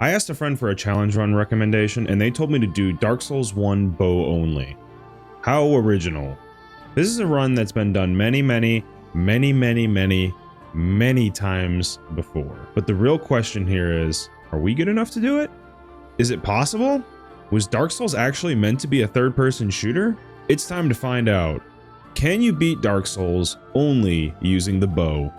I asked a friend for a challenge run recommendation and they told me to do Dark Souls 1 bow only. How original. This is a run that's been done many times before. But the real question here is, are we good enough to do it? Is it possible? Was Dark Souls actually meant to be a third-person shooter? It's time to find out. Can you beat Dark Souls only using the bow?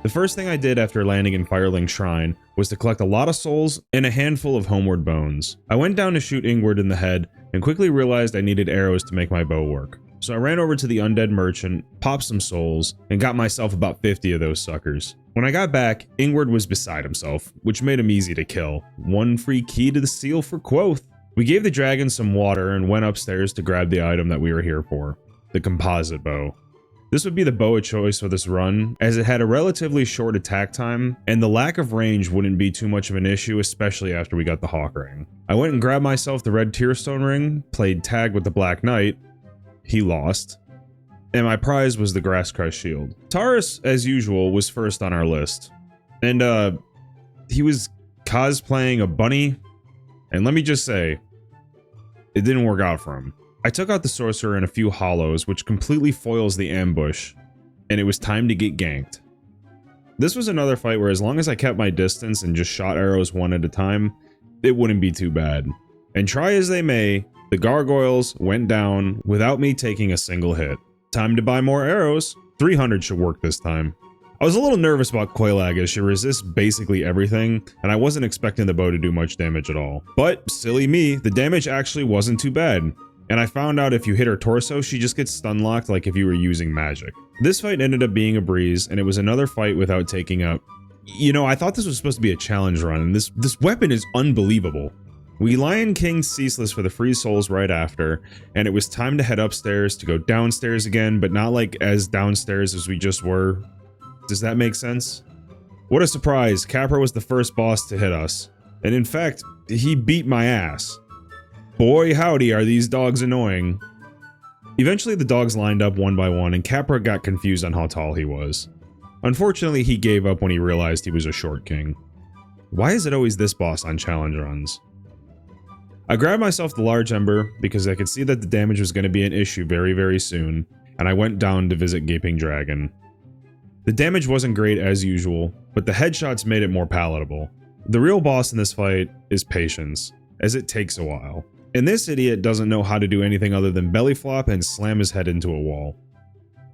The first thing I did after landing in Firelink Shrine was to collect a lot of souls and a handful of homeward bones. I went down to shoot Ingward in the head and quickly realized I needed arrows to make my bow work. So I ran over to the undead merchant, popped some souls, and got myself about 50 of those suckers. When I got back, Ingward was beside himself, which made him easy to kill. One free key to the seal for Quoth. We gave the dragon some water and went upstairs to grab the item that we were here for, the composite bow. This would be the bow of choice for this run, as it had a relatively short attack time, and the lack of range wouldn't be too much of an issue, especially after we got the Hawk Ring. I went and grabbed myself the red Tearstone ring, played tag with the Black Knight. He lost. And my prize was the Grass Crest shield. Taurus, as usual, was first on our list. And, he was cosplaying a bunny, and let me just say, it didn't work out for him. I took out the sorcerer and a few hollows, which completely foils the ambush, and it was time to get ganked. This was another fight where as long as I kept my distance and just shot arrows one at a time, it wouldn't be too bad. And try as they may, the gargoyles went down without me taking a single hit. Time to buy more arrows. 300 should work this time. I was a little nervous about Quelaag as she resists basically everything, and I wasn't expecting the bow to do much damage at all. But, silly me, the damage actually wasn't too bad. And I found out if you hit her torso, she just gets stun locked like if you were using magic. This fight ended up being a breeze, and it was another fight without taking up. You know, I thought this was supposed to be a challenge run, and this weapon is unbelievable. We Lion Kinged Ceaseless for the free souls right after, and it was time to head upstairs to go downstairs again, but not like as downstairs as we just were. Does that make sense? What a surprise, Capra was the first boss to hit us. And in fact, he beat my ass. Boy howdy are these dogs annoying. Eventually the dogs lined up one by one and Capra got confused on how tall he was. Unfortunately he gave up when he realized he was a short king. Why is it always this boss on challenge runs? I grabbed myself the large ember because I could see that the damage was going to be an issue very soon, and I went down to visit Gaping Dragon. The damage wasn't great as usual, but the headshots made it more palatable. The real boss in this fight is patience, as it takes a while. And this idiot doesn't know how to do anything other than belly flop and slam his head into a wall.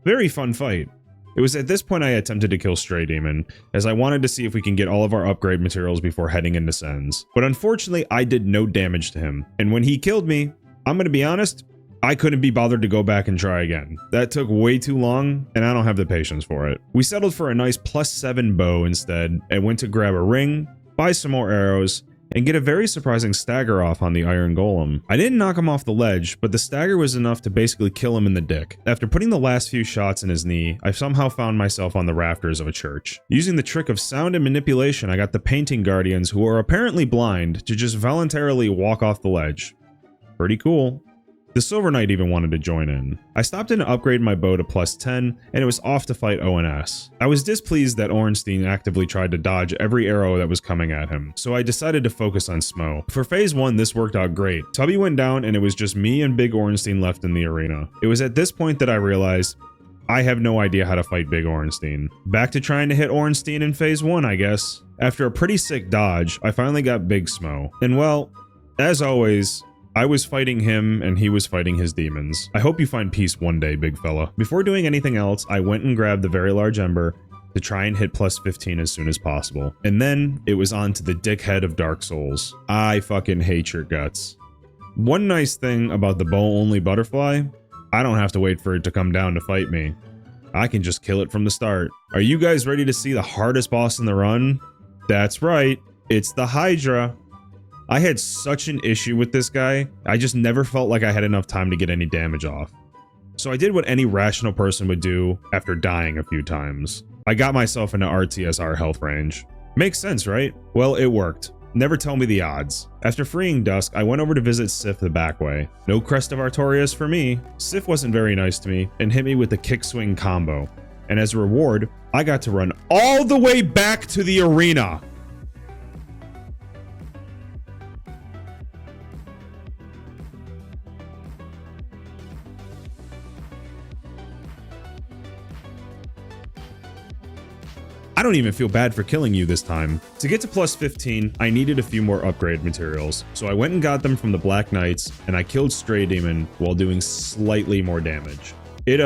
Very fun fight. It was at this point I attempted to kill Stray Demon, as I wanted to see if we can get all of our upgrade materials before heading into Sens. But unfortunately, I did no damage to him, and when he killed me, I'm gonna be honest, I couldn't be bothered to go back and try again. That took way too long, and I don't have the patience for it. We settled for a nice +7 bow instead, and went to grab a ring, buy some more arrows, and get a very surprising stagger off on the Iron Golem. I didn't knock him off the ledge, but the stagger was enough to basically kill him in the dick. After putting the last few shots in his knee, I somehow found myself on the rafters of a church. Using the trick of sound and manipulation, I got the painting guardians, who are apparently blind, to just voluntarily walk off the ledge. Pretty cool. The Silver Knight even wanted to join in. I stopped in to upgrade my bow to +10, and it was off to fight ONS. I was displeased that Ornstein actively tried to dodge every arrow that was coming at him, so I decided to focus on Smo. For phase 1, this worked out great. Tubby went down and it was just me and Big Ornstein left in the arena. It was at this point that I realized, I have no idea how to fight Big Ornstein. Back to trying to hit Ornstein in phase 1, I guess. After a pretty sick dodge, I finally got Big Smo. And well, as always, I was fighting him and he was fighting his demons. I hope you find peace one day, big fella. Before doing anything else, I went and grabbed the very large ember to try and hit +15 as soon as possible. And then it was on to the dickhead of Dark Souls. I fucking hate your guts. One nice thing about the bow-only butterfly, I don't have to wait for it to come down to fight me. I can just kill it from the start. Are you guys ready to see the hardest boss in the run? That's right, it's the Hydra. I had such an issue with this guy, I just never felt like I had enough time to get any damage off. So I did what any rational person would do after dying a few times. I got myself into RTSR health range. Makes sense, right? Well, it worked. Never tell me the odds. After freeing Dusk, I went over to visit Sif the back way. No Crest of Artorias for me. Sif wasn't very nice to me and hit me with the kick swing combo. And as a reward, I got to run all the way back to the arena. I don't even feel bad for killing you this time. To get to plus 15, I needed a few more upgrade materials, so I went and got them from the Black Knights, and I killed Stray Demon while doing slightly more damage. It,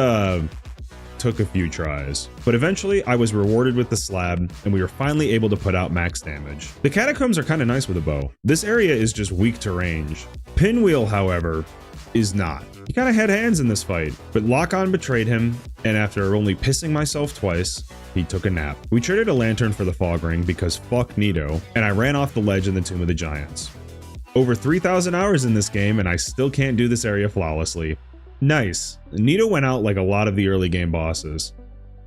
took a few tries, but eventually I was rewarded with the slab, and we were finally able to put out max damage. The catacombs are kind of nice with a bow. This area is just weak to range. Pinwheel, however, is not. He kind of had hands in this fight, but Lock-On betrayed him, and after only pissing myself twice, he took a nap. We traded a lantern for the fog ring because fuck Nito, and I ran off the ledge in the Tomb of the Giants. Over 3,000 hours in this game, and I still can't do this area flawlessly. Nice. Nito went out like a lot of the early game bosses.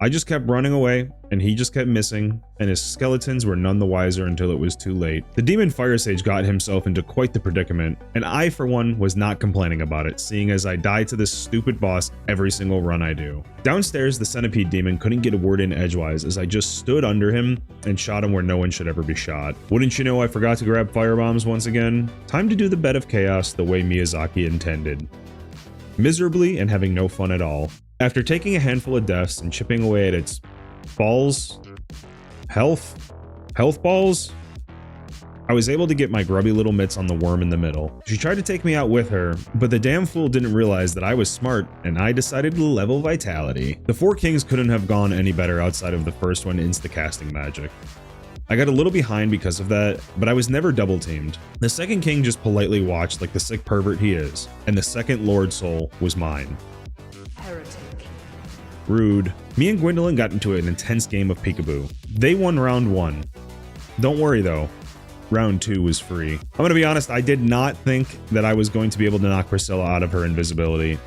I just kept running away, and he just kept missing, and his skeletons were none the wiser until it was too late. The demon Fire Sage got himself into quite the predicament, and I, for one, was not complaining about it, seeing as I die to this stupid boss every single run I do. Downstairs, the Centipede Demon couldn't get a word in edgewise as I just stood under him and shot him where no one should ever be shot. Wouldn't you know, I forgot to grab firebombs once again? Time to do the Bed of Chaos the way Miyazaki intended. Miserably and having no fun at all. After taking a handful of deaths and chipping away at its health balls, I was able to get my grubby little mitts on the worm in the middle. She tried to take me out with her, but the damn fool didn't realize that I was smart, and I decided to level Vitality. The four kings couldn't have gone any better outside of the first one insta-casting magic. I got a little behind because of that, but I was never double teamed. The second king just politely watched like the sick pervert he is, and the second Lord Soul was mine. Rude. Me and Gwendolyn got into an intense game of peekaboo. They won round 1. Don't worry though, round 2 was free. I'm gonna be honest, I did not think that I was going to be able to knock Priscilla out of her invisibility,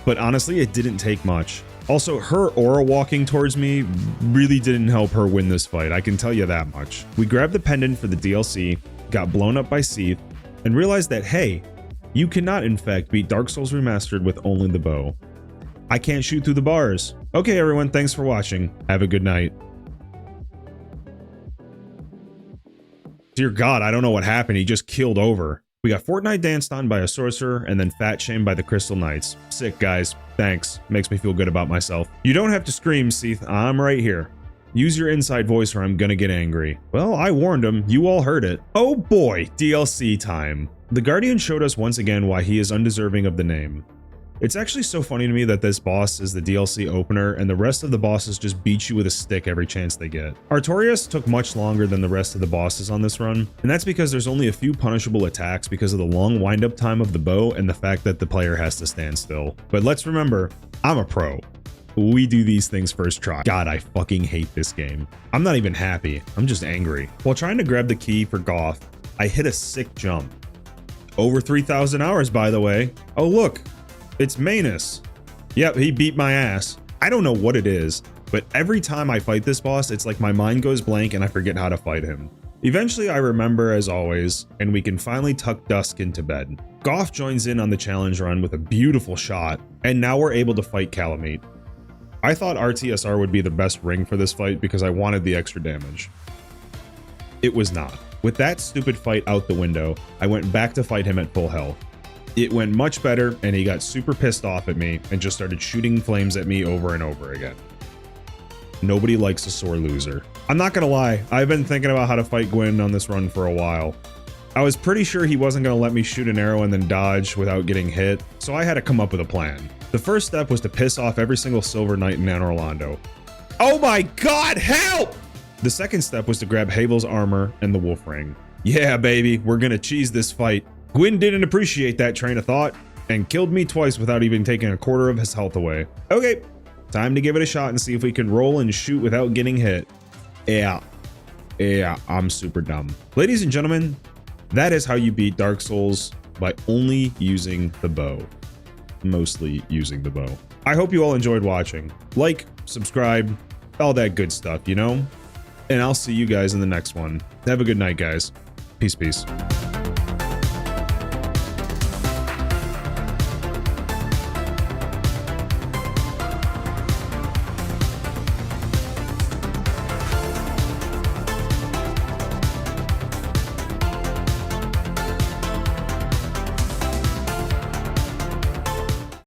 but honestly it didn't take much. Also, her aura walking towards me really didn't help her win this fight, I can tell you that much. We grabbed the pendant for the DLC, got blown up by Seath, and realized that hey, you cannot in fact beat Dark Souls Remastered with only the bow. I can't shoot through the bars. Okay everyone, thanks for watching. Have a good night. Dear God, I don't know what happened, he just keeled over. We got Fortnite danced on by a sorcerer and then fat shamed by the Crystal Knights. Sick guys, thanks. Makes me feel good about myself. You don't have to scream, Seath, I'm right here. Use your inside voice or I'm gonna get angry. Well, I warned him, you all heard it. Oh boy, DLC time. The Guardian showed us once again why he is undeserving of the name. It's actually so funny to me that this boss is the DLC opener and the rest of the bosses just beat you with a stick every chance they get. Artorias took much longer than the rest of the bosses on this run, and that's because there's only a few punishable attacks because of the long wind-up time of the bow and the fact that the player has to stand still. But let's remember, I'm a pro. We do these things first try. God, I fucking hate this game. I'm not even happy, I'm just angry. While trying to grab the key for Goth, I hit a sick jump. Over 3,000 hours, by the way. Oh look, it's Manus. Yep, he beat my ass. I don't know what it is, but every time I fight this boss, it's like my mind goes blank and I forget how to fight him. Eventually I remember as always, and we can finally tuck Dusk into bed. Goth joins in on the challenge run with a beautiful shot, and now we're able to fight Calamite. I thought RTSR would be the best ring for this fight because I wanted the extra damage. It was not. With that stupid fight out the window, I went back to fight him at full health. It went much better, and he got super pissed off at me and just started shooting flames at me over and over again. Nobody likes a sore loser. I'm not gonna lie, I've been thinking about how to fight Gwyn on this run for a while. I was pretty sure he wasn't gonna let me shoot an arrow and then dodge without getting hit, so I had to come up with a plan. The first step was to piss off every single Silver Knight in Anne Orlando. Oh my God, help! The second step was to grab Havel's armor and the wolf ring. Yeah, baby, we're gonna cheese this fight. Gwyn didn't appreciate that train of thought and killed me twice without even taking a quarter of his health away. Okay, time to give it a shot and see if we can roll and shoot without getting hit. Yeah, I'm super dumb. Ladies and gentlemen, that is how you beat Dark Souls by only using the bow. Mostly using the bow. I hope you all enjoyed watching. Like, subscribe, all that good stuff, you know? And I'll see you guys in the next one. Have a good night, guys. Peace, peace.